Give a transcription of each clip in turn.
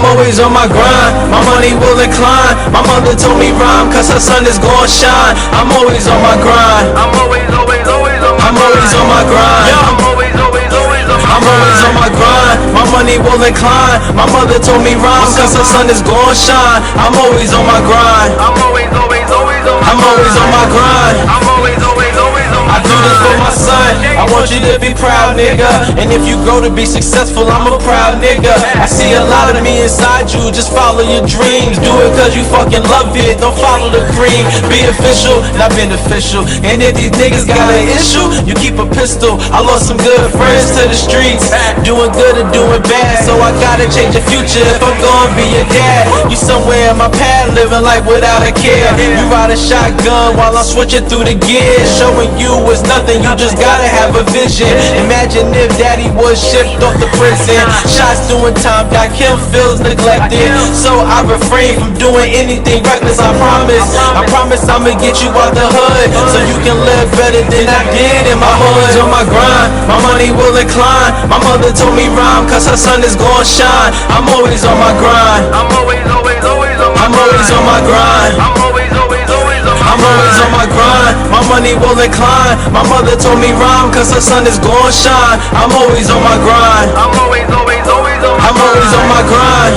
I'm always on my grind, my money will incline. My mother told me rhyme, cause her son is gon' shine. I'm always on my grind. I'm always on my grind. I'm always on my grind. My money will incline. My mother told me rhyme, cause her son is gon' shine. I'm always on my grind. I'm always on my grind. I do this for my son. I want you to be proud, nigga. And if you grow to be successful, I'm a proud nigga. I see a lot of me inside you. Just follow your dreams. Do it cause you fucking love it. Don't follow the cream. Be official, not beneficial. And if these niggas got an issue, you keep a pistol. I lost some good friends to the streets. Doing good or doing bad, so I gotta change the future if I'm gonna be your dad. You somewhere in my path, living life without a care. You ride a shotgun while I'm switching through the gears. Showing you it's nothing, you just gotta have a vision. Imagine if daddy was shipped off to prison. Shots doing time, got him feels neglected. So I refrain from doing anything reckless, I promise I'ma get you out the hood, so you can live better than I did in my hood. On my grind, my money will incline. My mother told me rhyme, cause her son is gon' shine. I'm always on my grind. I'm always on my grind. I'm always on my grind. My money will incline. My mother told me rhyme, cause her son is gon' shine. I'm always on my grind. I'm always on my grind.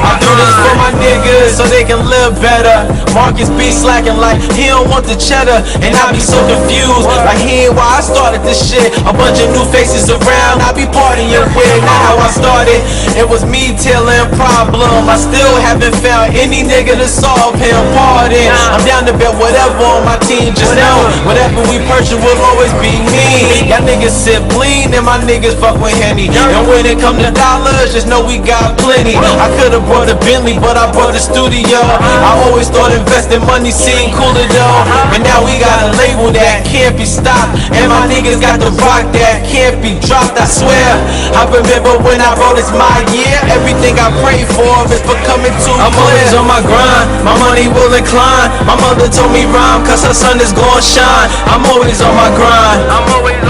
I do this for my niggas so they can live better. Marcus be slacking like he don't want the cheddar, and I be so confused like he ain't why I started this shit. A bunch of new faces around, I be partying with. Not how I started, it was me telling problem. I still haven't found any nigga to solve him. Pardon, I'm down to bet whatever on my team. Just know whatever we purchase will always be me. Y'all niggas sip lean and my niggas fuck with Henny. And when it come to dollars, just know we got plenty. I could've brought a Bentley, but I brought a studio. I always thought investing money seemed cooler though, but now we got a label that can't be stopped, and my niggas got the rock that can't be dropped. I swear, I remember when I wrote it's my year. Everything I prayed for is becoming too clear. I'm always on my grind, my money will incline. My mother told me rhyme, cause her son is gon' shine. I'm always on my grind. I'm always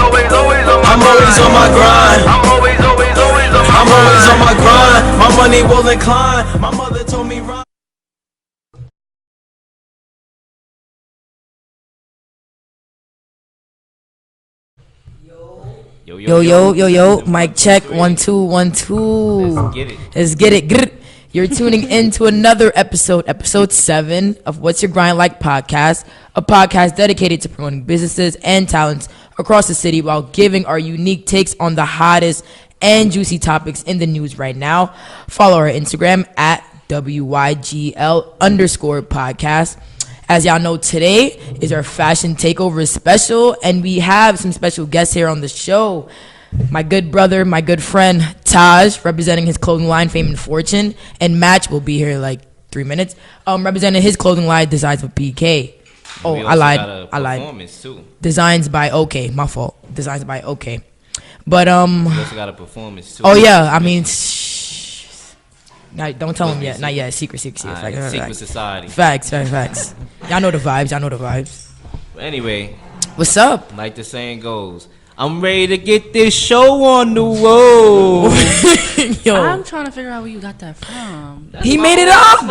on my grind. I'm always on my grind. My money will incline. My mother told me rhyme. Yo, mic check, 1 2 1 2. Let's get it. You're tuning in to another episode 7 of What's Your Grind Like podcast, a podcast dedicated to promoting businesses and talents across the city while giving our unique takes on the hottest and juicy topics in the news right now. Follow our Instagram at WYGL_podcast. As y'all know, today is our fashion takeover special, and we have some special guests here on the show. My good brother, my good friend Taj, representing his clothing line Fame and Fortune, and Match will be here in like 3 minutes, representing his clothing line Designsbyok. Oh, I lied. Too. Designs by OK. My fault. Designs by OK. But we also got a performance too. Oh yeah, I mean. Don't tell him yet. Not yet. Secret. Secret society. Facts. Y'all know the vibes. But anyway, what's up? Like the saying goes, I'm ready to get this show on the road. Yo, I'm trying to figure out where you got that from. He made it up.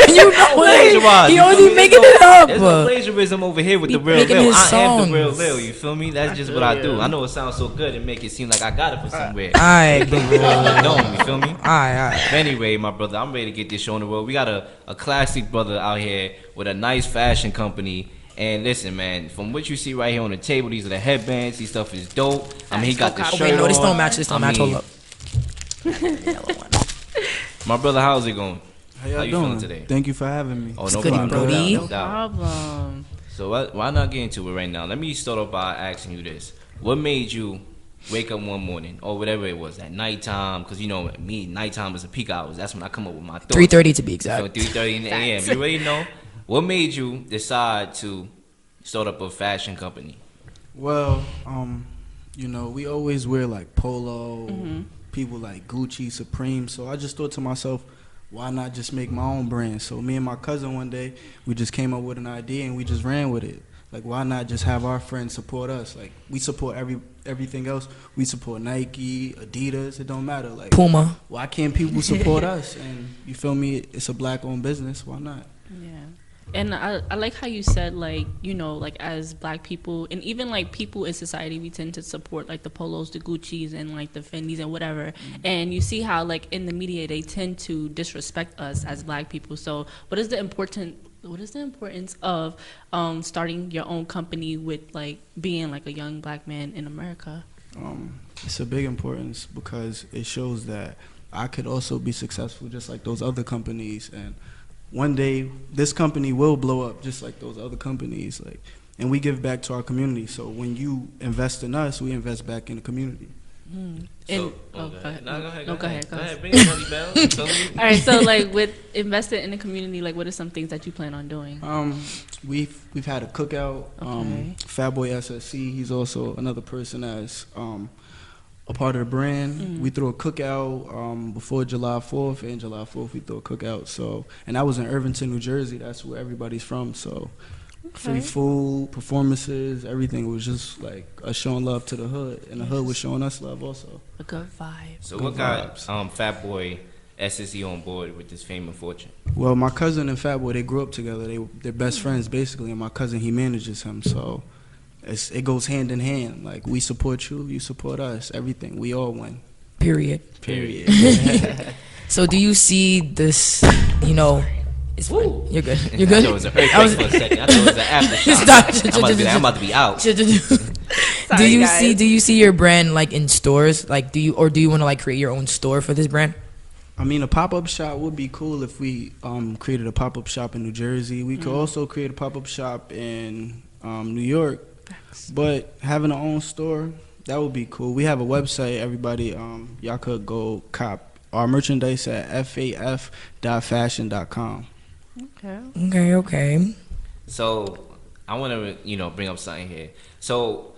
You know it. He only making it up. There's no plagiarism over here with the Real Leel. I am the Real Leel. You feel me? That's just what I do. I know it sounds so good and make it seem like I got it from somewhere. Alright, you feel me? Alright. But anyway, my brother, I'm ready to get this show on the road. We got a classic brother out here with a nice fashion company. And listen, man, from what you see right here on the table, these are the headbands. These stuff is dope. I mean, he got the shirt on. No, this don't match. Hold up. My brother, how's it going? How you feeling today? Thank you for having me. Oh, no problem. Brody. No problem. So why not get into it right now? Let me start off by asking you this. What made you wake up one morning or whatever it was at nighttime? Because, you know, me, nighttime is the peak hours. That's when I come up with my thoughts. 3:30 to be exact. So 3:30 in the a.m. You already know. What made you decide to start up a fashion company? Well, you know, we always wear like polo, people like Gucci, Supreme. So I just thought to myself, why not just make my own brand? So me and my cousin one day, we just came up with an idea and we just ran with it. Like, why not just have our friends support us? Like, we support everything else. We support Nike, Adidas. It don't matter. Like Puma. Why can't people support us? And you feel me? It's a black-owned business. Why not? Yeah. And I like how you said, like, you know, like, as black people and even like people in society, we tend to support like the Polos, the Gucci's, and like the Fendis and whatever. And you see how like in the media they tend to disrespect us as black people. So what is the importance of starting your own company with like being like a young black man in America? It's a big importance because it shows that I could also be successful just like those other companies, and one day this company will blow up just like those other companies. Like, and we give back to our community. So when you invest in us, we invest back in the community. So, go ahead. Go ahead. Bring it, Buddy Bell. All right, so like with investing in the community, like what are some things that you plan on doing? We've had a cookout. Okay. Fatboy SSC, he's also another person that's a part of the brand. We threw a cookout before July 4th, and July 4th we threw a cookout. So, and that was in Irvington, New Jersey. That's where everybody's from. So, free food, performances, everything was just like us showing love to the hood, and the hood was showing us love also. A good vibe. So what got Fatboy SSE on board with this fame and fortune? Well, my cousin and Fatboy, they grew up together. They're best friends basically, and my cousin, he manages him. So it goes hand in hand. Like, we support you, you support us, everything. We all win. Period. So do you see this, you know, it's fine. You're good. You're good. I thought it was an earthquake for a second. I thought it was an aftershock. I'm about to be out. Do you see your brand like in stores? Like, do you want to like create your own store for this brand? I mean, a pop-up shop would be cool if we created a pop-up shop in New Jersey. We could also create a pop-up shop in New York. But having our own store, that would be cool. We have a website, everybody. Y'all could go cop our merchandise at faf.fashion.com. Okay. So I want to, bring up something here. So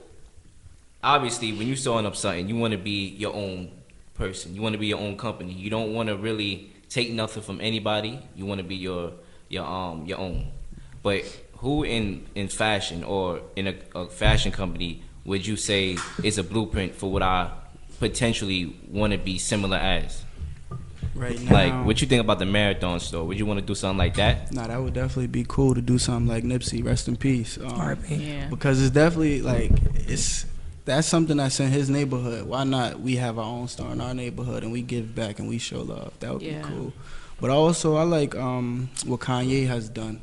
obviously, when you're starting up something, you want to be your own person. You want to be your own company. You don't want to really take nothing from anybody. You want to be your own. But who in fashion or in a fashion company would you say is a blueprint for what I potentially want to be similar as? Right now, like, what you think about the Marathon store? Would you want to do something like that? Nah, that would definitely be cool to do something like Nipsey, rest in peace. Yeah. Because it's definitely like that's something that's in his neighborhood. Why not we have our own store in our neighborhood and we give back and we show love? That would be cool. But also I like what Kanye has done.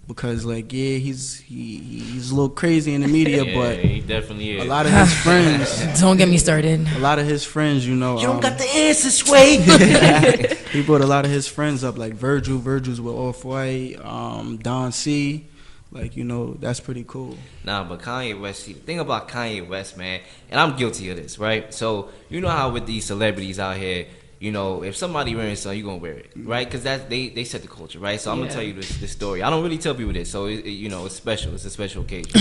Because he's a little crazy in the media, but he definitely is. A lot of his friends. Don't get me started. A lot of his friends, you don't got the answers, Sway. He brought a lot of his friends up, like Virgil's with Off-White, Don C. Like, that's pretty cool. Nah, but Kanye West, the thing about Kanye West, man, and I'm guilty of this, right? So, you know how with these celebrities out here, if somebody wearing something, you're going to wear it, right? Because they set the culture, right? So I'm going to tell you this story. I don't really tell people this, so, it's special. It's a special occasion.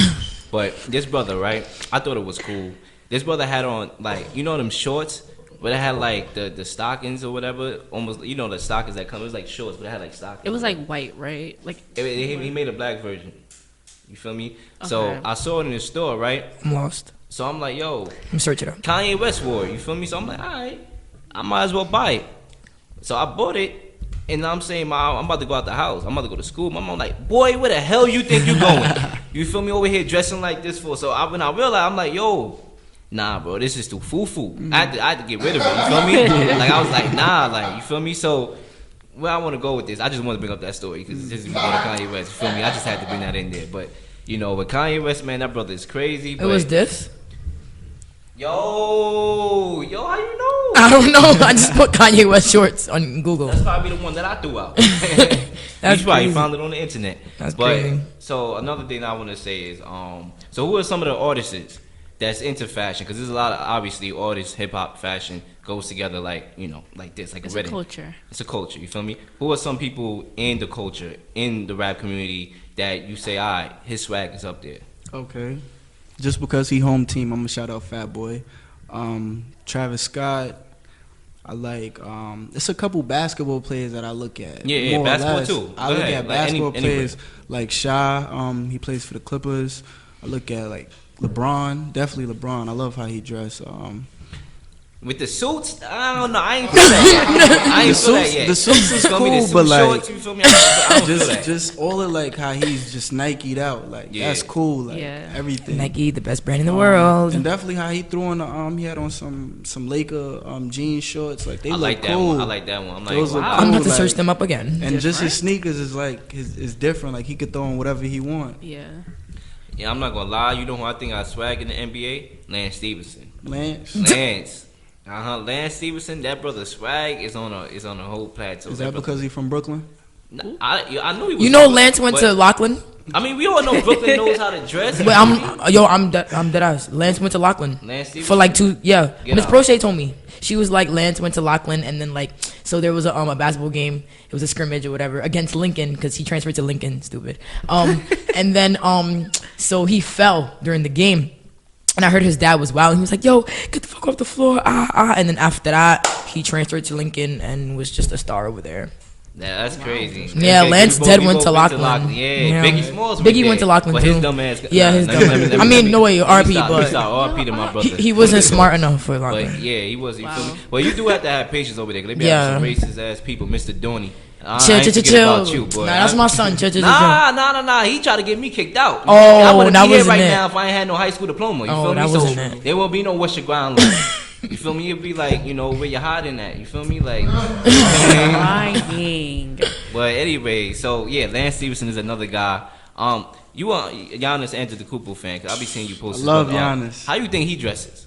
But this brother, right, I thought it was cool. This brother had on, like, them shorts, but it had, like, the stockings or whatever, almost, the stockings that come, it was like shorts, but it had, like, stockings. It was, like, white, right? Like he made a black version. You feel me? Okay. So I saw it in the store, right? I'm lost. So I'm like, yo. I'm searching it up. Kanye West wore it, you feel me? So I'm like, all right. I might as well buy it. So I bought it, and I'm saying, I'm about to go out the house. I'm about to go to school. My mom like, boy, where the hell you think you going? You feel me? Over here dressing like this for? So when I realized, I'm like, yo, nah, bro, this is too foo-foo. I had to get rid of it, you feel me? Like, I was like, nah, like, you feel me? So where I want to go with this, I just want to bring up that story, because this is going to Kanye West, you feel me? I just had to bring that in there. But, with Kanye West, man, that brother is crazy. It was this? Yo, how you know? I don't know. I just put Kanye West shorts on Google. That's probably the one that I threw out. That's you probably crazy. found it on the internet. That's but, crazy. So another thing I want to say is, so who are some of the artists that's into fashion? Because there's a lot of, obviously, artists, hip hop, fashion goes together like, like this, like it's a wedding. It's a culture. It's a culture, you feel me? Who are some people in the culture, in the rap community, that you say, all right, his swag is up there? Okay. Just because he home team, I'm going to shout out Fatboy. Travis Scott. I like it's a couple basketball players that I look at. Yeah, more or basketball less. too. I Go look ahead. at Like basketball any players like Sha. He plays for the Clippers. I look at like LeBron. Definitely LeBron. I love how he dress. With the suits, I don't know. I ain't feel that. I ain't feel that yet. The suits is You feel me? The cool, suit but like shorts, you feel me? I don't feel that. just all of like how he's just Nike'd out. Like that's cool. Like everything. Nike, the best brand in the world. And definitely how he threw on the he had on some Laker jean shorts. Like they I look like that cool. one. I like that one. I'm like, Those look wow. I'm about to like- search them up again. And just his sneakers is like is different. Like he could throw on whatever he want. Yeah. Yeah, I'm not gonna lie. You know who I think I swag in the NBA? Lance Stevenson. Lance. Lance Stevenson. That brother swag is on a whole plateau. Is that because he from Brooklyn? I knew he was. You know, Lance went to Laughlin. I mean, we all know Brooklyn knows how to dress. But I'm dead ass. Lance went to Laughlin Lance Stevenson? for like 2. Yeah, Get Miss out. Prochet told me she was like Lance went to Laughlin, and then like so there was a basketball game. It was a scrimmage or whatever against Lincoln because he transferred to Lincoln. Stupid. And then so he fell during the game. And I heard his dad was wild. And he was like, "Yo, get the fuck off the floor!" And then after that, he transferred to Lincoln and was just a star over there. Yeah, that's crazy. Yeah, Okay, Lance we dead both went to went Laughlin. Yeah, Biggie Smalls. Biggie went to Laughlin but too. his dumb ass. Yeah, his dumb ass. I mean, no way, RP, but RP to my brother. he wasn't smart enough for Laughlin. But yeah, he was. You feel me? Well, you do have to have patience over there. 'Cause they be Yeah. having some racist ass people, Mr. Dooney. Chill. About you, boy. Nah, that's my son. Chill. Nah. He tried to get me kicked out. Oh, I wouldn't that be here wasn't right it. now if I ain't had no high school diploma. You Oh, feel me? that So wasn't it. there won't be no what's your ground line. You feel me? It'd be like, you know, where you're hiding at. You feel me? Like. Crying. But anyway, so yeah, Lance Stevenson is another guy. You are Giannis Antetokounmpo fan? Cause I be seeing you post. I love Giannis. How you think he dresses?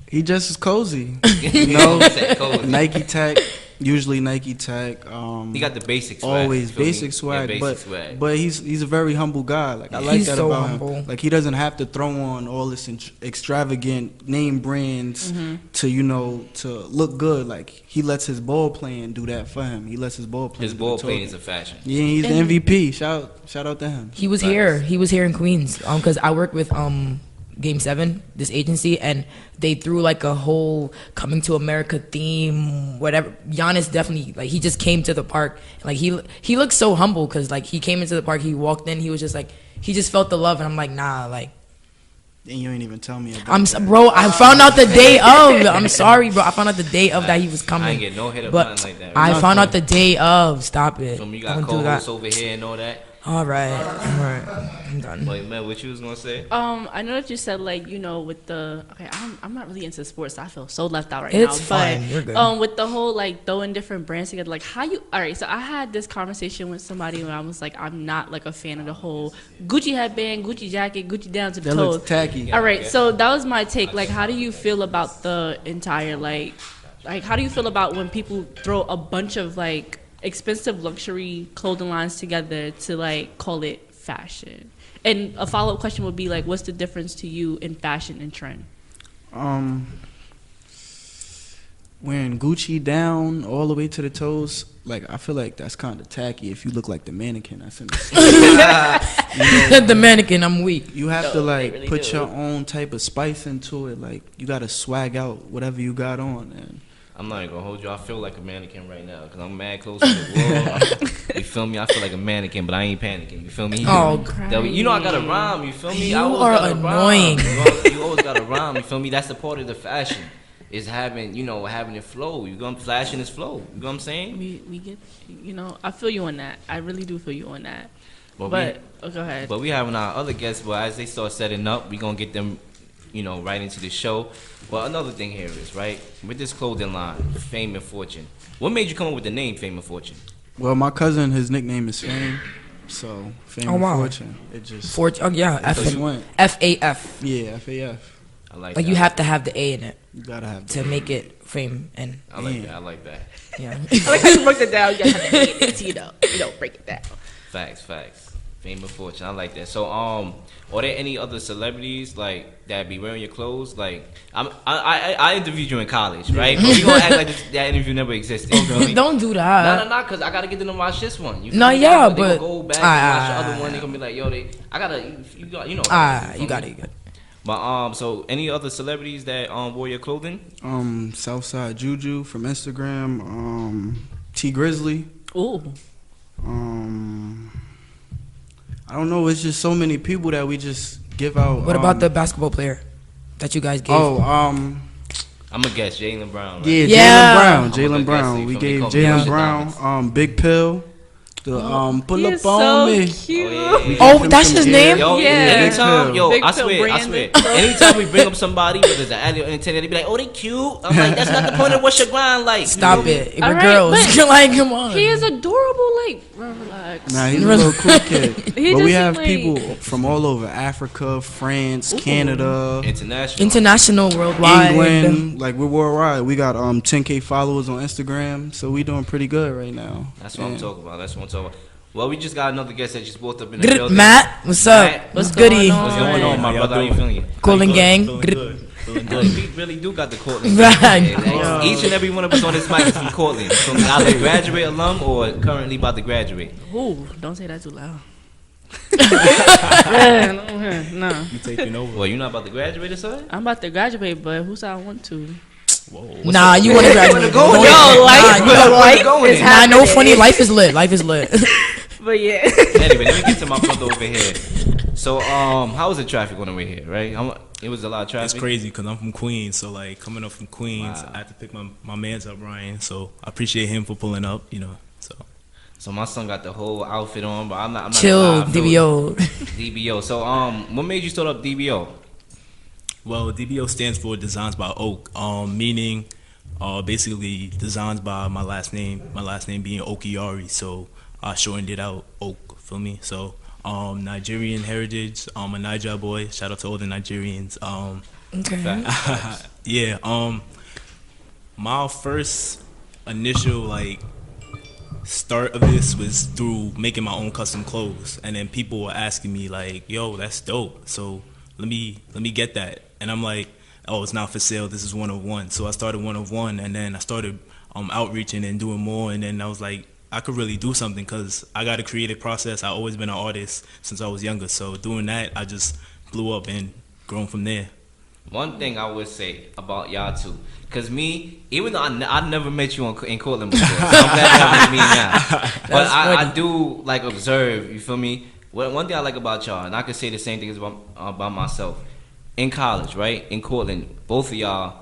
He just is cozy. You know, Cozy. Nike tech. Usually Nike tech. He got the basic swag. Always you feel me? basic swag, Yeah, basic swag. but he's a very humble guy. Like I like He's that so about humble. him. Like he doesn't have to throw on all this extravagant name brands to look good. Like he lets his ball playing do that for him. He lets his ball playing. His ball playing is a fashion. Yeah, he's the MVP. Shout out to him. He was here. He was here in Queens. Because I work with Game 7, this agency, and they threw like a whole Coming to America theme, whatever. Giannis definitely, like, he just came to the park. Like, he looked so humble because, like, he came into the park, he walked in, he was just like, he just felt the love, and I'm like, nah, like. And you ain't even tell me about that. Bro, I found out the day of. I'm sorry, bro. I found out the day of that he was coming. I ain't get no hit up But nothing like that. I found out the day of. Stop it. So you got Don't do that. co-hosts over here and all that. All right. I'm done. But man, what you was gonna say? I know that you said like with the I'm not really into sports. So I feel so left out right It's now. fine. But You're good. with the whole like throwing different brands together, like how you all right? So I had this conversation with somebody when I was like, I'm not like a fan of the whole Gucci headband, Gucci jacket, Gucci down to the That toes. looks tacky. All right, so that was my take. Like, how do you feel about the entire like how do you feel about when people throw a bunch of like expensive luxury clothing lines together to like call it fashion? And a follow-up question would be like, what's the difference to you in fashion and trend? Wearing Gucci down all the way to the toes, like I feel like that's kind of tacky. If you look like the mannequin, that's The mannequin, I'm weak. you have to like really put do. your own type of spice into it. Like you gotta swag out whatever you got on. And I'm not even gonna hold you. I feel like a mannequin right now because I'm mad close to the wall. You feel me? I feel like a mannequin, but I ain't panicking. You feel me? Oh, You know I got to rhyme. You feel me? You I always are gotta annoying. Rhyme. You always got to rhyme. You feel me? That's the part of the fashion. Is having it flow. You gonna flashing his flow. You know what I'm saying? We get, I feel you on that. I really do feel you on that. But Go ahead. we having our other guests, but as they start setting up, we gonna get them, right into the show. Well, another thing here is right with this clothing line, Fame and Fortune. What made you come up with the name Fame and Fortune? well, my cousin, his nickname is Fame, so Fame Oh, and wow. Fortune. It just Fortune. Oh, yeah. it just went. FAF. Yeah, FAF. I like Like, that. you have to have the A in it You gotta have to make it fame. And, I like that. I like that. yeah. I like how you broke it down. You have to break it down. Facts. Fame and Fortune. I like that. So, are there any other celebrities like that be wearing your clothes? Like, I interviewed you in college, right? But we gonna act like that interview never existed. You feel me? Don't do that. No, because I gotta get them to watch this one. You feel No, me? yeah, They gonna but- go back and watch the other one. They gonna be like, yo, I gotta, you got, You got it. But so any other celebrities that wore your clothing? Southside Juju from Instagram. T Grizzly. Ooh. I don't know. It's just so many people that we just give out. What about the basketball player that you guys gave? I'm gonna guess Jaylen Brown. Right? Yeah, Yeah. Jaylen Brown. We gave Jaylen Brown. Big Pill. The pull up so on me. cute. Oh, that's his name? Yo, Yeah. anytime, Big I Pill swear, Brandon. anytime we bring up somebody, whether it's an athlete or entertainer, they be like, "Oh, they cute." I'm like, "That's not the point of what's your grind like." Stop it. We're All right, girls. but Like, come on. He is adorable. Like, relax. Nah, he's a little cool kid. But we just have like- people from all over Africa, France, Canada, International, worldwide. England. Like, we're worldwide. We got 10K followers on Instagram, so we doing pretty good right now. That's what I'm talking about. Well, we just got another guest that just walked up in the building. Matt, what's up? Matt, What's goody? What's going on, my brother? How you feeling? Colin gang. Yo, we really do got the Cortland. Right. Like, each and every one of us on this mic is from Cortland. From either graduate alum or currently about to graduate. Ooh, don't say that too loud. No. You taking over? Well, you not about to graduate or something? I'm about to graduate, but who said I want to? Nah, you want to graduate. go? Don't- Yo, nah, you know what? going in? Nah, no funny. Life is lit. Life is lit. But yeah. Anyway, let me get to my brother over here. So, how was the traffic on the way here, right? It was a lot of traffic. It's crazy because I'm from Queens, so like coming up from Queens, Wow. I had to pick my man's up, Ryan. So I appreciate him for pulling up, So my son got the whole outfit on, but I'm not Chill, gonna lie, I feel DBO. DBO. So, what made you start up DBO? Well, DBO stands for Designs by Oak, meaning basically designs by my last name being Okiari. So I shortened it out, Oak, feel me? So Nigerian heritage, I'm a Niger boy. Shout out to all the Nigerians. Okay. Yeah, my first initial like start of this was through making my own custom clothes, and then people were asking me like, "Yo, that's dope. So let me get that." And I'm like, "Oh, it's not for sale. This is 101." So I started 101, and then I started outreaching and doing more, and then I was like, I could really do something because I got a creative process. I've always been an artist since I was younger. So doing that, I just blew up and grown from there. One thing I would say about y'all two, because me, even though I never met you in Cortland before, so I'm glad y'all met me now. But I do like observe, you feel me? One thing I like about y'all, and I could say the same thing about myself. In college, right, in Cortland, both of y'all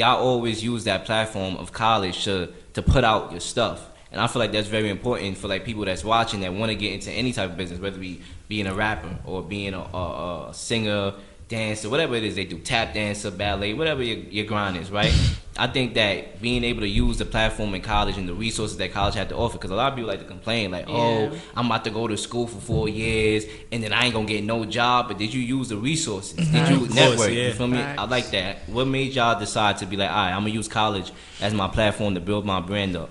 always use that platform of college to put out your stuff. And I feel like that's very important for like people that's watching that want to get into any type of business, whether it be being a rapper or being a singer, dancer, whatever it is they do, tap dancer, ballet, whatever your grind is, right? I think that being able to use the platform in college and the resources that college had to offer, because a lot of people like to complain, like, oh, I'm about to go to school for 4 years and then I ain't gonna get no job, but did you use the resources? Did you network? Yeah. You feel me? I like that. What made y'all decide to be like, all right, I'm gonna use college as my platform to build my brand up?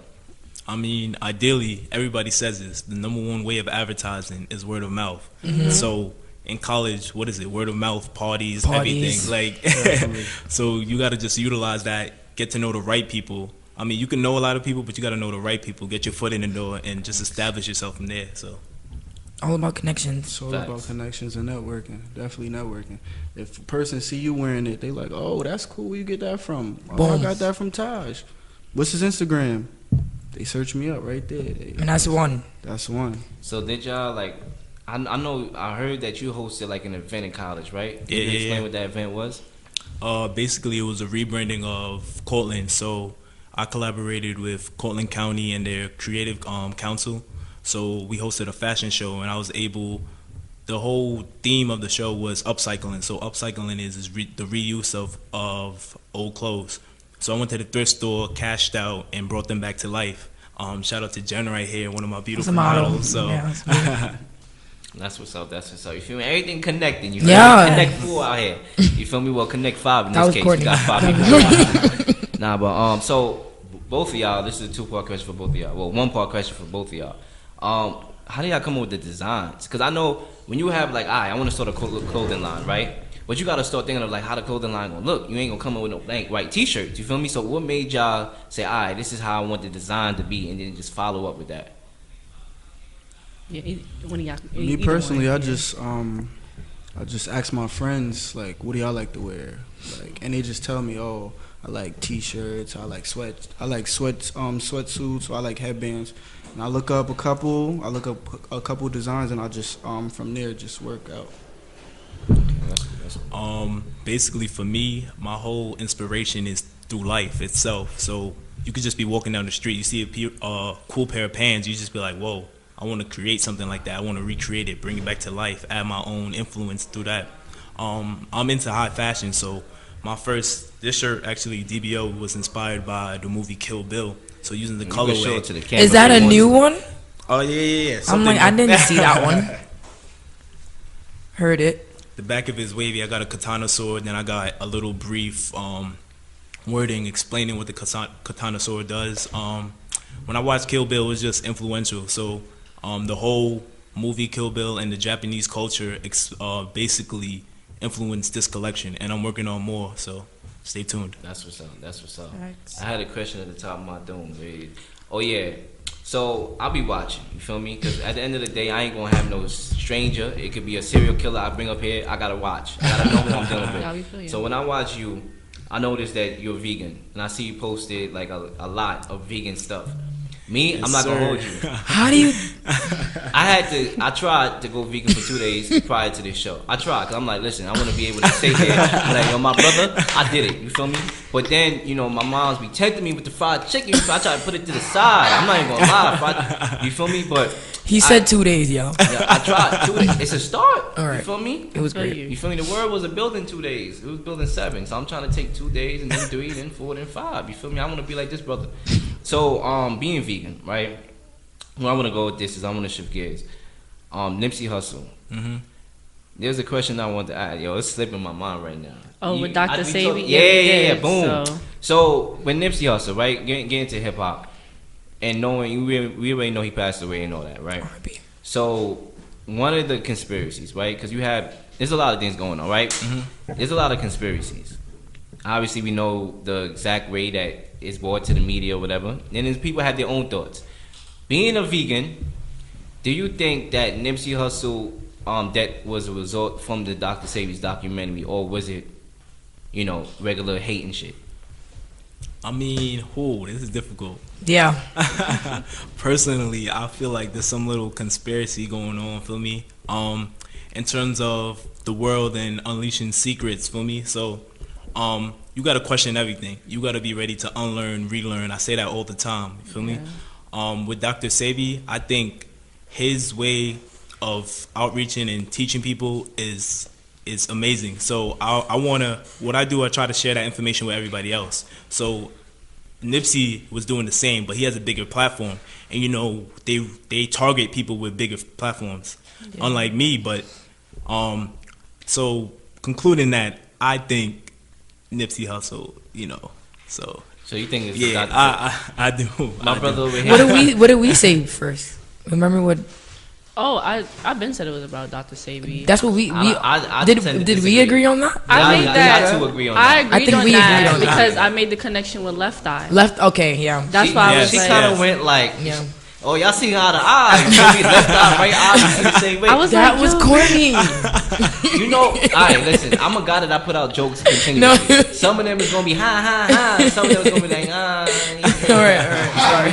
I mean, ideally, everybody says this. The number one way of advertising is word of mouth. So in college, what is it? Word of mouth, parties. Everything. Like, so you got to just utilize that, get to know the right people. I mean, you can know a lot of people, but you got to know the right people. Get your foot in the door and just establish yourself from there. So All about connections. It's all about connections and networking. Definitely networking. If a person see you wearing it, they like, oh, that's cool. Where you get that from? Oh, I got that from Taj. What's his Instagram? They search me up right there. And that's one. That's one. So did y'all like? I know I heard that you hosted like an event in college, right? Can you Yeah. explain what that event was? Basically, it was a rebranding of Cortland. So I collaborated with Cortland County and their creative council. So we hosted a fashion show, and I was able. The whole theme of the show was upcycling. So upcycling is the reuse of old clothes. So I went to the thrift store, cashed out, and brought them back to life. Shout out to Jen right here, one of my beautiful models. So. Yeah, That's what's up. That's what's up. You feel me? Everything connecting. You Yeah. Connect 4 out here. You feel me? Well, Connect 5 in That this was case. Courtney. You got 5 people. Nah, but so both of y'all. This is a 2-part question for both of y'all. Well, 1-part question for both of y'all. How do y'all come up with the designs? Because I know when you have like, I want to start a clothing line, right? But you got to start thinking of like how the clothing line gonna look. You ain't gonna come up with no blank white T-shirts. You feel me? So what made y'all say, this is how I want the design to be, and then just follow up with that? Yeah, one of y'all. Me personally, I just I just ask my friends, like, what do y'all like to wear? Like, and they just tell me, oh, I like t-shirts, I like sweatsuits, or I like headbands. And I look up a couple designs, and I just from there just work out. Basically for me, my whole inspiration is through life itself. So you could just be walking down the street, you see a cool pair of pants, you just be like, whoa, I want to create something like that. I want to recreate it, bring it back to life, add my own influence through that. I'm into high fashion, so this shirt actually, DBO, was inspired by the movie Kill Bill. So using the colorway. Is that a new one? Oh yeah. I'm like, I didn't see that one. Heard it. The back of his wavy, I got a katana sword, then I got a little brief wording explaining what the katana sword does. When I watched Kill Bill, it was just influential. So the whole movie Kill Bill and the Japanese culture basically influenced this collection, and I'm working on more, so stay tuned. That's what's up. Right. I had a question at the top of my dome. Oh yeah, so I'll be watching, you feel me? Because at the end of the day, I ain't gonna have no stranger. It could be a serial killer I bring up here, I gotta watch. I gotta know who I'm dealing Yeah, we with. feel you. So when I watch you, I noticed that you're vegan, and I see you posted like a lot of vegan stuff. Me, Yes, I'm not gonna sir. hold you. How do you? I tried to go vegan for 2 days prior to this show. I tried, because I'm like, listen, I want to be able to say here, like, yo, my brother, I did it, you feel me? But then, you know, my mom's be tempting me with the fried chicken, so I try to put it to the side. I'm not even gonna lie, you feel me? But He said 2 days, yo. yeah, I tried 2 days. It's a start, All right. you feel me? It was Feel great. you. You feel me? The world was a building 2 days. It was building 7. So I'm trying to take 2 days and then 3, then 4, then 5. You feel me? I want to be like this brother. So being vegan, right? Where I want to go with this is I want to shift gears. Nipsey Hussle. Mm-hmm. There's a question I want to ask. Yo, it's slipping my mind right now. Oh, with We Dr.sebi? talk- Yeah, we Yeah, did, boom. So when Nipsey Hussle, right, get into hip hop, and knowing we already know he passed away and all that, right? R.I.P. So one of the conspiracies, right? Because there's a lot of things going on, right? Mm-hmm. There's a lot of conspiracies. Obviously, we know the exact way that it's brought to the media or whatever. And then people have their own thoughts. Being a vegan, do you think that Nipsey Hussle that was a result from the Dr.Sebi's documentary, or was it, you know, regular hate and shit? I mean, this is difficult. Yeah. Personally, I feel like there's some little conspiracy going on, feel me? In terms of the world and unleashing secrets, feel me? So, you gotta question everything. You gotta be ready to unlearn, relearn. I say that all the time, you feel me? With Dr.Sebi, I think his way of outreaching and teaching people is amazing. So I try to share that information with everybody else. So Nipsey was doing the same, but he has a bigger platform, and you know they target people with bigger platforms, unlike me. But so concluding that, I think Nipsey Hussle, you know, so you think it's yeah, Dr. I do. My brother over here. What did we say first? Remember what? Oh, I've been said it was about Dr.Sebi. That's what we I did. tend to Did we disagree. agree on that? I made got that. to agree on I that. agreed think on we that agreed on that. because I made the connection with Left Eye. Left. Okay. Yeah. That's why I was She like, kind of went like, Yeah. oh, y'all see eye to eye. You feel me? Left eye, right eye, you see the same way. I was That like, was yo. corny. You know, alright, listen, I'm a guy that I put out jokes continuously. No. Some of them is gonna be ha. Some of them is gonna be like All right. Sorry.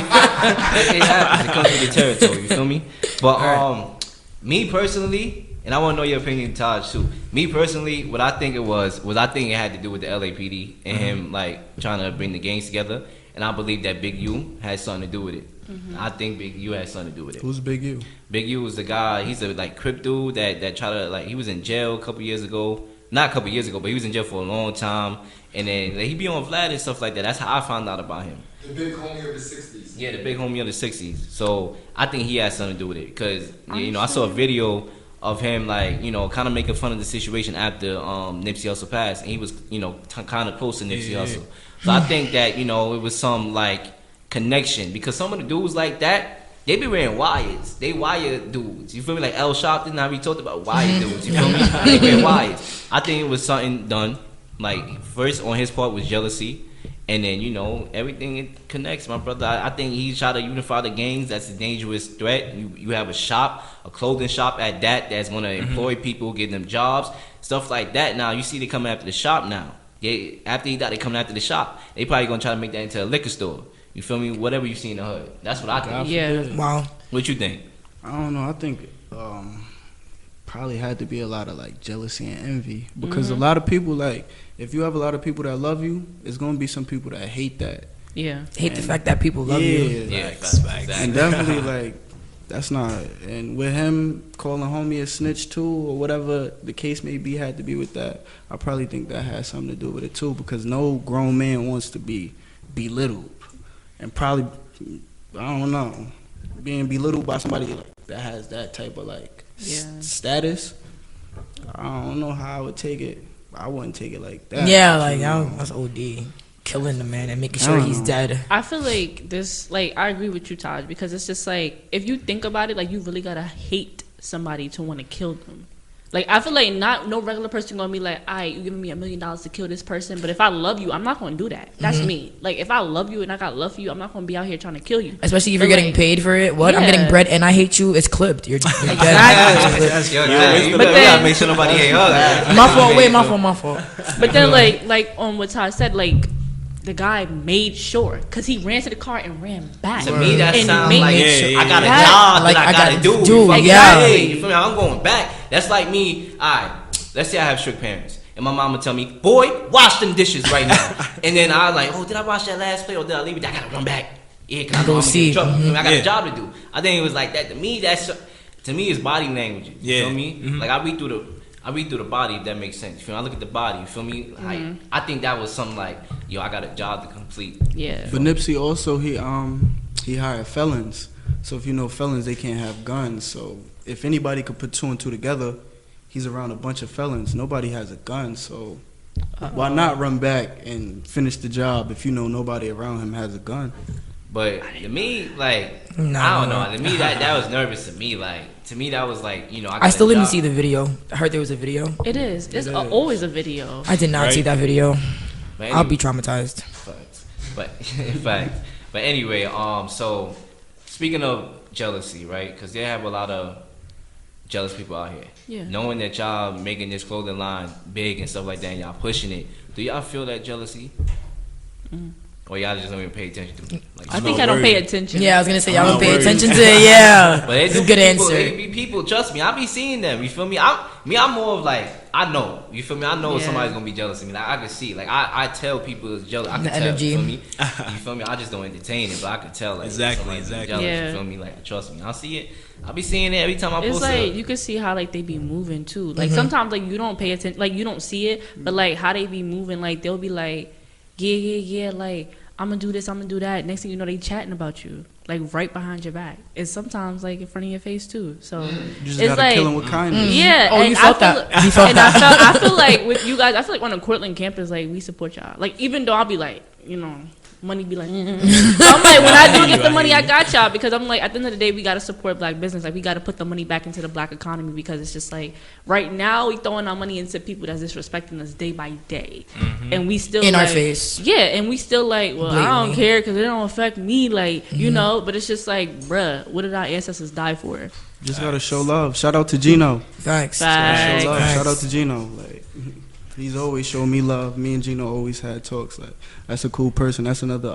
It happens. It comes with the territory. You feel me? But me personally, and I want to know your opinion, Taj, too. Me personally, what I think it was I think it had to do with the LAPD and him like trying to bring the gangs together. And I believe that Big U had something to do with it. I think Big U had something to do with it. Who's Big U? Big U was the guy. He's a like Crip dude that tried to like. He was in jail a couple years ago. Not a couple years ago, but he was in jail for a long time. And then like, he be on Vlad and stuff like that. That's how I found out about him. The big homie of the 60s. Yeah, the big homie of the 60s. So I think he had something to do with it. Because, you know, I saw a video of him, like, you know, kind of making fun of the situation after Nipsey Hussle passed. And he was, you know, kind of close to Nipsey Hussle. So I think that, you know, it was some, like, connection. Because some of the dudes like that, they be wearing wires. They wire dudes. You feel me? Like L. Sharpton, how we talked about wire dudes. You feel me? They wear wires. I think it was something done. Like, first on his part was jealousy. And then, you know, everything it connects, my brother. I think he's trying to unify the gangs. That's a dangerous threat. You have a shop, a clothing shop at that, that's going to employ people, give them jobs, stuff like that. Now, you see they coming after the shop now. After he died, they coming after the shop. They probably going to try to make that into a liquor store. You feel me? Whatever you see in the hood. That's what I think. Yeah. Wow. What you think? I don't know. I think probably had to be a lot of like jealousy and envy, because a lot of people, like, if you have a lot of people that love you, it's gonna be some people that hate that. Yeah. Hate the fact that people love you. Yeah, Facts. And definitely like that's not. And with him calling homie a snitch too, or whatever the case may be, had to be with that. I probably think that has something to do with it too, because no grown man wants to be belittled, and probably, I don't know, being belittled by somebody like that has that type of like status. I don't know how I would take it. I wouldn't take it like that. Yeah, like that's OD. Killing the man and making sure he's dead. I feel like this, like, I agree with you, Taj, because it's just like, if you think about it, like, you really gotta hate somebody to want to kill them. Like, I feel like no regular person gonna be like, alright, you giving me $1 million to kill this person, but if I love you, I'm not gonna do that. That's me. Like, if I love you and I got love for you, I'm not gonna be out here trying to kill you. Especially if you're getting paid for it. What? I'm Yeah. getting bread and I hate you. It's clipped. You're dead. You But gotta then- make sure nobody hate her. My fault. Wait, my fault. But then, like on what Taj said, like, the guy made sure, because he ran to the car and ran back. To me, that And sounds made like sure- I got a Yeah. job Like, that I gotta do. yeah. You feel me? I'm going back. That's like me. Alright, let's say I have strict parents, and my mama tell me, "Boy, wash them dishes right now." And then I like, "Oh, did I wash that last plate or did I leave it? I gotta run back." Yeah, cause I Go know I'm see. in trouble. I got a job to do. I think it was like that. To me, it's body language. You feel me? Like I read through the body, if that makes sense. You feel me? I look at the body. You feel me? Like I think that was something like, yo, I got a job to complete. Yeah. But Nipsey also he hired felons. So if you know felons, they can't have guns. So if anybody could put two and two together, he's around a bunch of felons. Nobody has a gun. So why not run back and finish the job if you know nobody around him has a gun? But to me, like, No. I don't know. To me, that was nervous to me. Like, to me, that was like, you know, I still didn't see the video. I heard there was a video. It is. It's always a video. I did not see that video. But I'll be traumatized. Facts. But in fact, but anyway, so speaking of jealousy, right? Because they have a lot of jealous people out here. Yeah. Knowing that y'all making this clothing line big and stuff like that, and y'all pushing it, do y'all feel that jealousy? Or y'all just don't even pay attention to it? Like, I think I don't pay attention. Yeah, I was gonna say y'all don't pay worried. attention to it. Yeah, But it's a good people, answer. They be people, trust me. I be seeing them. You feel me? I'm more of like, I know. You feel me? I know Yeah. somebody's gonna be jealous of me. Like I can see. Like I tell people it's jealous. I can The tell. energy. You feel me? You feel me? I just don't entertain it, but I can tell. Like Exactly, somebody's exactly. jealous. Yeah. You feel me? Like trust me. I see it. I be seeing it every time I It's post like it. you can see how like they be moving too. Like sometimes like you don't pay attention, like you don't see it, but like how they be moving, like they'll be like, yeah, like I'm gonna do this, I'm gonna do that. Next thing you know, they chatting about you, like right behind your back. It's sometimes like in front of your face too. So You just it's gotta like, kill him with kindness. yeah. Oh, and you felt I feel, that. You felt and that. I feel like with you guys, I feel like on the Cortland campus, like we support y'all. Like even though I'll be like, you know, money be like, so I'm like, when I do get the money, I got y'all, because I'm like, at the end of the day, we gotta support black business. Like we gotta put the money back into the black economy, because it's just like right now we throwing our money into people that's disrespecting us day by day, and we still In our like, face. yeah, and we still like, well, I don't Blatantly. care because it don't affect me, like you know. But it's just like, bruh, what did our ancestors die for? Just gotta show love. Shout out to Gino. Thanks. Facts. Show love. Facts. Shout out to Gino. Like he's always showing me love. Me and Gino always had talks. Like that's a cool person. That's another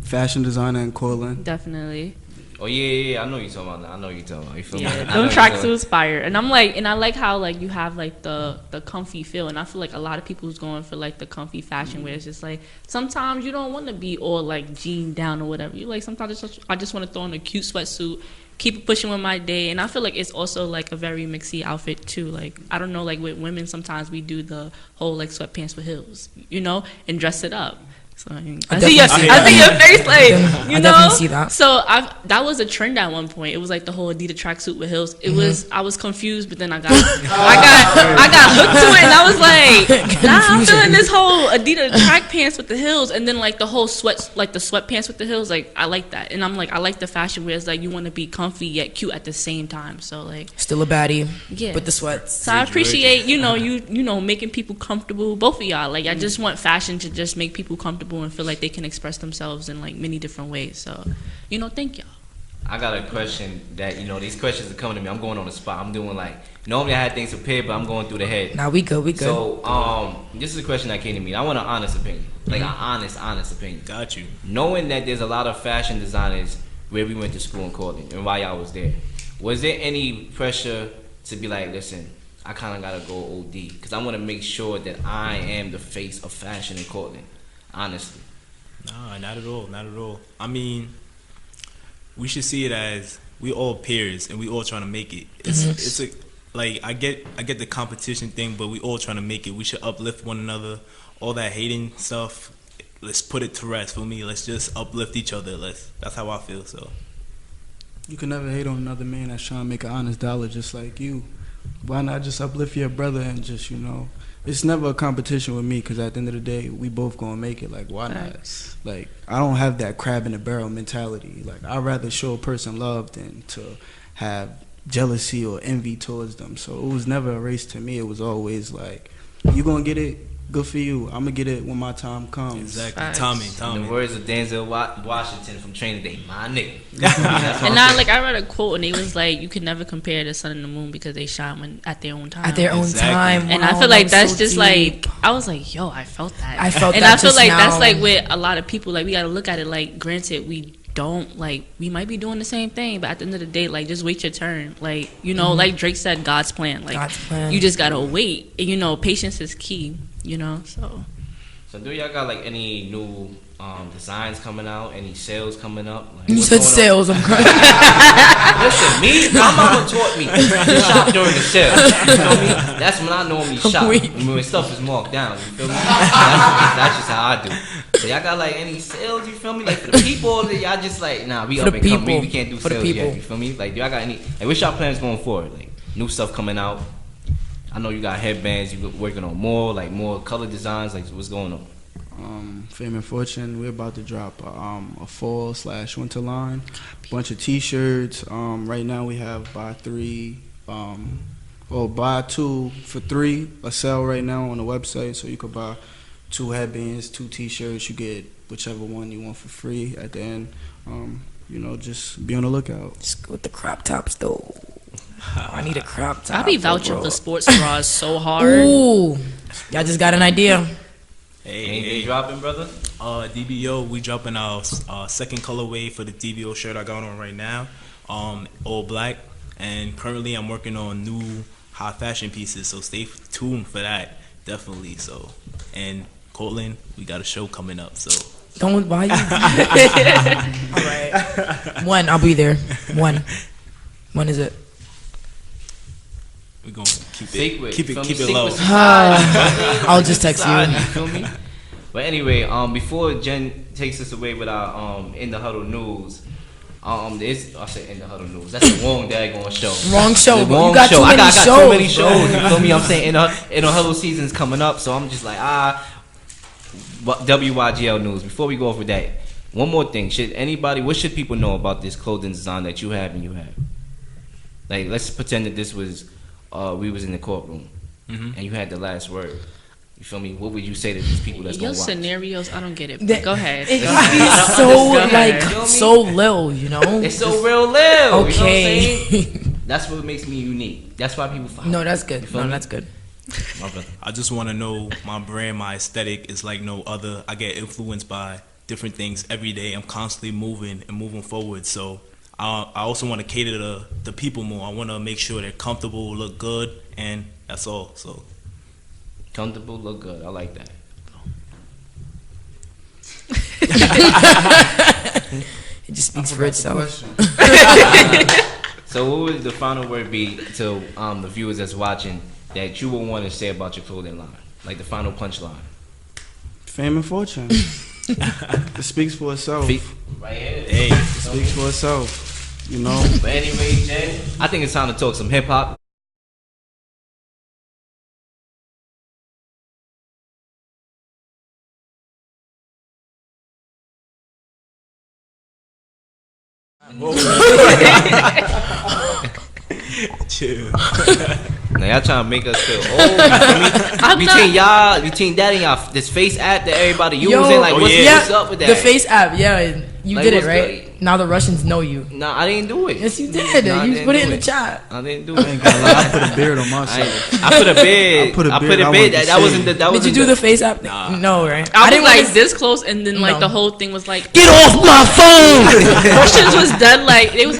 fashion designer in Cortland. Definitely. Oh yeah. I know you talking about that. I know you talking about. You feel me? Yeah, I know them you tracksuits fire, and I'm like, and I like how like you have like the comfy feel, and I feel like a lot of people's going for like the comfy fashion where it's just like sometimes you don't want to be all like jean down or whatever. You like sometimes I just want to throw on a cute sweatsuit, keep it pushing with my day, and I feel like it's also like a very mixy outfit too. Like I don't know, like with women sometimes we do the whole like sweatpants with heels, you know, and dress it up. So I see your face, like you I know. definitely see that. So that was a trend at one point. It was like the whole Adidas tracksuit with heels. It was I was confused, but then I got hooked to it, and I was like, nah, I'm feeling this whole Adidas track pants with the heels, and then like the whole sweatpants with the heels. Like I like that, and I'm like I like the fashion where it's like you want to be comfy yet cute at the same time. So like Still a baddie. yeah, With the sweats. So I appreciate you know making people comfortable. Both of y'all, like I just want fashion to just make people comfortable comfortable and feel like they can express themselves in like many different ways. So, thank y'all. I got a question that, these questions are coming to me. I'm going on the spot. I'm doing like, normally I had things prepared, but I'm going through the head. Nah, we good. So, this is a question that came to me. I want an honest opinion. Like an honest opinion. Got you. Knowing that there's a lot of fashion designers where we went to school in Cortland and while y'all was there, was there any pressure to be like, listen, I kind of got to go OD? Because I want to make sure that I am the face of fashion in Cortland, honestly. Nah, not at all. I mean, we should see it as we all peers and we all trying to make it. It's like I get the competition thing, but we all trying to make it. We should uplift one another. All that hating stuff, let's put it to rest. For me, let's just uplift each other. That's how I feel. So You can never hate on another man that's trying to make an honest dollar just like you. Why not just uplift your brother and just, it's never a competition with me, because at the end of the day, we both gonna make it. Like, why not? Like, I don't have that crab in the barrel mentality. Like, I'd rather show a person love than to have jealousy or envy towards them. So it was never a race to me. It was always like, you gonna get it, good for you. I'm gonna get it when my time comes. Exactly. Facts. Tommy. In the words of Denzel Washington from Training Day, my nigga. And I read a quote and it was like, you can never compare the sun and the moon because they shine at their own time. At their own time. And Wow, I feel like that's so just deep. like, I was like, yo, I felt that. I felt and that I feel just like now. that's like with a lot of people, like we gotta look at it like, granted, we don't, like, we might be doing the same thing, but at the end of the day, like, just wait your turn. Like, like Drake said, God's plan. Like, God's plan. you just gotta wait. And, patience is key, so. So do y'all got like any new designs coming out? Any sales coming up? Like, You what's said going on? sales. I'm crying. Listen, my mama taught me to shop during the sale. You feel me? That's when I normally shop. Wait. When stuff is marked down. You feel me? That's just how I do. So y'all got like any sales? You feel me? Like for the people, or y'all just like, nah, we For up the and coming. people. We can't do For the sales yet. people. You feel me? Like, do y'all got any? Like, what's y'all plans going forward? Like new stuff coming out. I know you got headbands. You working on more color designs. Like, what's going on? Fame and Fortune, we're about to drop a fall/winter line, bunch of t-shirts. Right now we have buy two for $3, a sale right now on the website, so you could buy 2 headbands, 2 t-shirts. You get whichever one you want for free at the end. Just be on the lookout. Just go with the crop tops though. I need a crop top. I be vouching bro. for sports bras so hard. Ooh, y'all just got an idea. Anything dropping, brother? DBO, we dropping our second colorway for the DBO shirt I got on right now. All black, and currently I'm working on new high fashion pieces, so stay tuned for that, definitely. So, and Cortland, we got a show coming up, so Don't buy you. All right. When I'll be there. When is it? we're gonna keep Secret. it Feel me? keep it low. Secret I'll just text side, you. feel me? But anyway, before Jen takes us away with our In the Huddle news, I said In the Huddle news. That's the wrong daggone show. Wrong show. The Bro. wrong You got show. too many I got shows. too many shows. bro. You feel me? I'm saying In the Huddle season's coming up, so I'm just like WYGL news. Before we go off with that, one more thing. What should people know about this clothing design that you have and you have? Like, let's pretend that this was we was in the courtroom and you had the last word. You feel me? What would you say to these people that's Your gonna watch? scenarios, I don't get it. That- Go ahead. It Go ahead. be so Go ahead. like so lil, It's so real live. Okay. You know what I'm saying? That's what makes me unique. That's why people follow. No, that's good. You feel No, me? that's good. My brother. I just want to know my brand, my aesthetic is like no other. I get influenced by different things every day. I'm constantly moving forward. So I also want to cater to the people more. I want to make sure they're comfortable, look good, and that's all. So Comfortable, look good. I like that. It just speaks for itself. So what would the final word be to the viewers that's watching that you would want to say about your clothing line? Like the final punchline. Fame and Fortune. It speaks for itself. Right here. hey, It speaks for itself. But anyway, Jen, I think it's time to talk some hip hop. chill. Now y'all trying to make us feel old. Between that and y'all this face app that everybody using, like what's up with that? The face app, yeah, you Like, did it what's right. Now the Russians know you. Nah, I didn't do it. Yes, you did. Nah, You put it in the chat. I didn't do I it. ain't gonna lie, I put a beard on myself. I put a beard. I put a I put beard. a I beard. wanted to That wasn't see. the. That Did you do the face app thing? No, right? I didn't was like like this close, and then like No. the whole thing was like Get off my phone. Russians was dead. Like it was